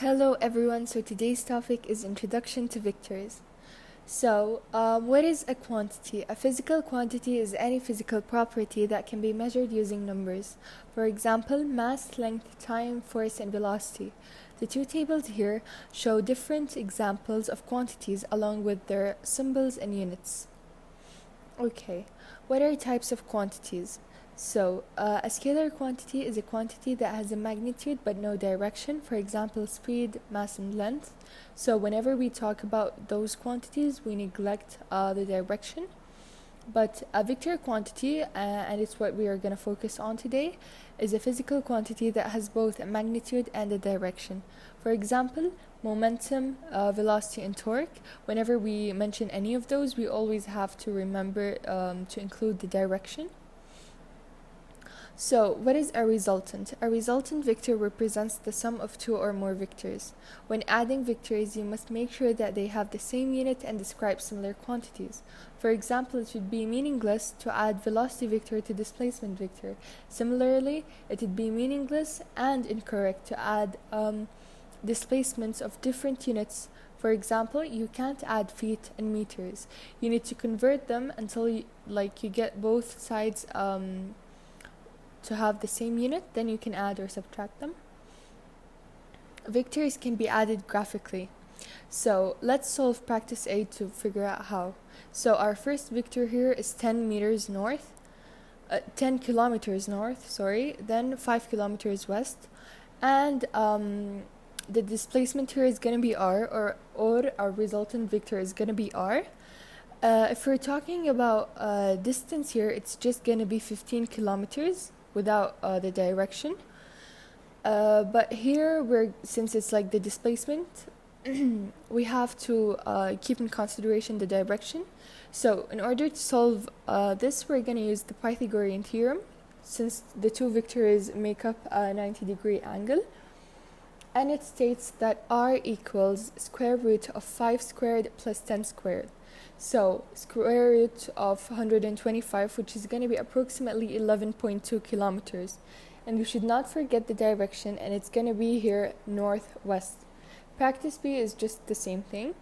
Hello everyone, so today's topic is Introduction to Vectors. What is a quantity? A physical quantity is any physical property that can be measured using numbers. For example, mass, length, time, force, and velocity. The two tables here show different examples of quantities along with their symbols and units. Okay, what are types of quantities? A scalar quantity is a quantity that has a magnitude but no direction, for example, speed, mass, and length. So whenever we talk about those quantities, we neglect the direction. But a vector quantity, and it's what we are going to focus on today, is a physical quantity that has both a magnitude and a direction. For example, momentum, velocity, and torque. Whenever we mention any of those, we always have to remember to include the direction. So, what is a resultant? A resultant vector represents the sum of two or more vectors. When adding vectors, you must make sure that they have the same unit and describe similar quantities. For example, it would be meaningless to add velocity vector to displacement vector. Similarly, it would be meaningless and incorrect to add displacements of different units. For example, you can't add feet and meters. You need to convert them until you get both sides to have the same unit, then you can add or subtract them. Vectors can be added graphically. So let's solve practice A to figure out how. So our first vector here is 10 kilometers north, then 5 kilometers west. And the displacement here is going to be r, or our resultant vector is going to be r. If we're talking about distance here, it's just going to be 15 kilometers without the direction. But here, since it's like the displacement, we have to keep in consideration the direction. So in order to solve this, we're going to use the Pythagorean theorem, since the two vectors make up a 90-degree angle. And it states that r equals square root of 5 squared plus 10 squared. So square root of 125, which is going to be approximately 11.2 kilometers. And we should not forget the direction, and it's going to be here northwest. Practice B is just the same thing.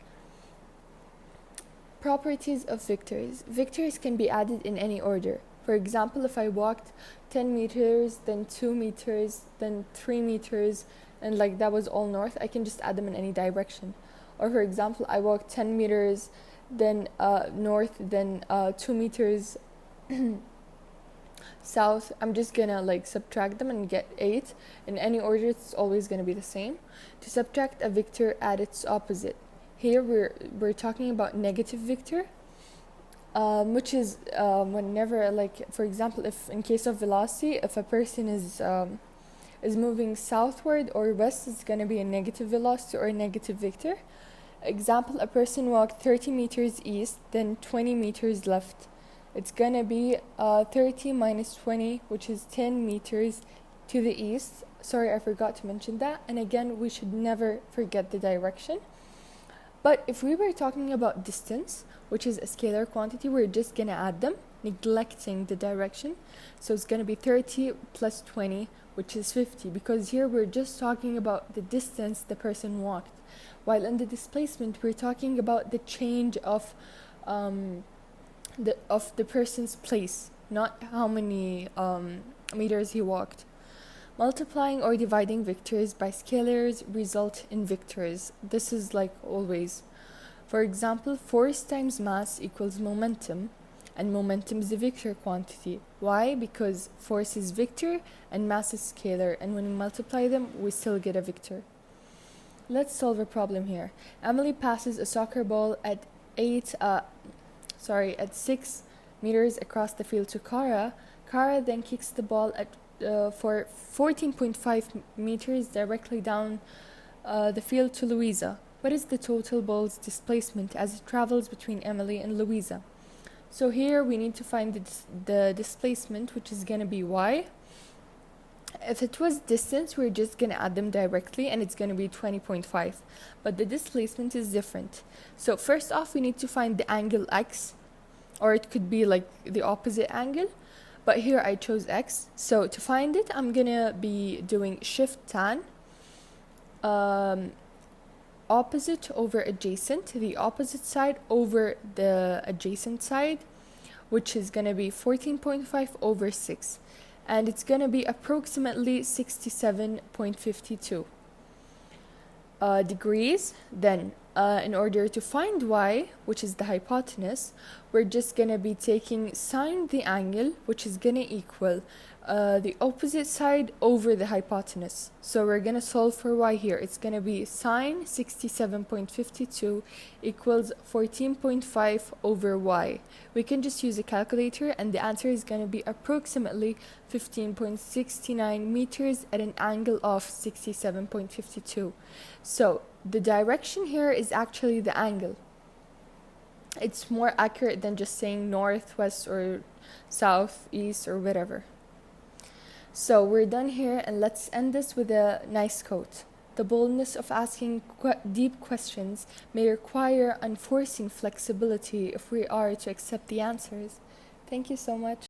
Properties of vectors. Vectors can be added in any order. For example, if I walked 10 meters, then 2 meters, then 3 meters, and that was all north, I can just add them in any direction. Or for example, I walked 10 meters, then north, then 2 meters south. I'm just gonna subtract them and get 8. In any order, it's always gonna be the same. To subtract a vector, add its opposite. Here we're talking about negative vector, which is whenever, for example, if in case of velocity, if a person is moving southward or west, it's gonna be a negative velocity or a negative vector. Example, a person walked 30 meters east, then 20 meters left. It's gonna be 30 minus 20, which is 10 meters to the east. Sorry, I forgot to mention that. And again, we should never forget the direction. But if we were talking about distance, which is a scalar quantity, we're just gonna add them, neglecting the direction. So it's gonna be 30 plus 20, which is 50, because here we're just talking about the distance the person walked. While in the displacement, we're talking about the change of the person's place, not how many meters he walked. Multiplying or dividing vectors by scalars result in vectors. This is like always. For example, force times mass equals momentum, and momentum is a vector quantity. Why? Because force is vector and mass is scalar, and when we multiply them, we still get a vector. Let's solve a problem here. Emily passes a soccer ball at 6 meters across the field to Kara. Kara then kicks the ball for 14.5 meters directly down the field to Louisa. What is the total ball's displacement as it travels between Emily and Louisa? So here we need to find the displacement, which is going to be y. If it was distance, we're just going to add them directly, and it's going to be 20.5. But the displacement is different. So first off, we need to find the angle x, or it could be the opposite angle. But here I chose x. So to find it, I'm going to be doing shift tan. opposite over adjacent, the opposite side over the adjacent side, which is going to be 14.5 over 6. And it's going to be approximately 67.52 degrees. Then, in order to find y, which is the hypotenuse, we're just going to be taking sine the angle, which is going to equal the opposite side over the hypotenuse. So we're going to solve for y here. It's going to be sine 67.52 equals 14.5 over y. We can just use a calculator, and the answer is going to be approximately 15.69 meters at an angle of 67.52. So the direction here is actually the angle. It's more accurate than just saying north, west, or south, east, or whatever. So we're done here, and let's end this with a nice quote. The boldness of asking deep questions may require unforeseen flexibility if we are to accept the answers. Thank you so much.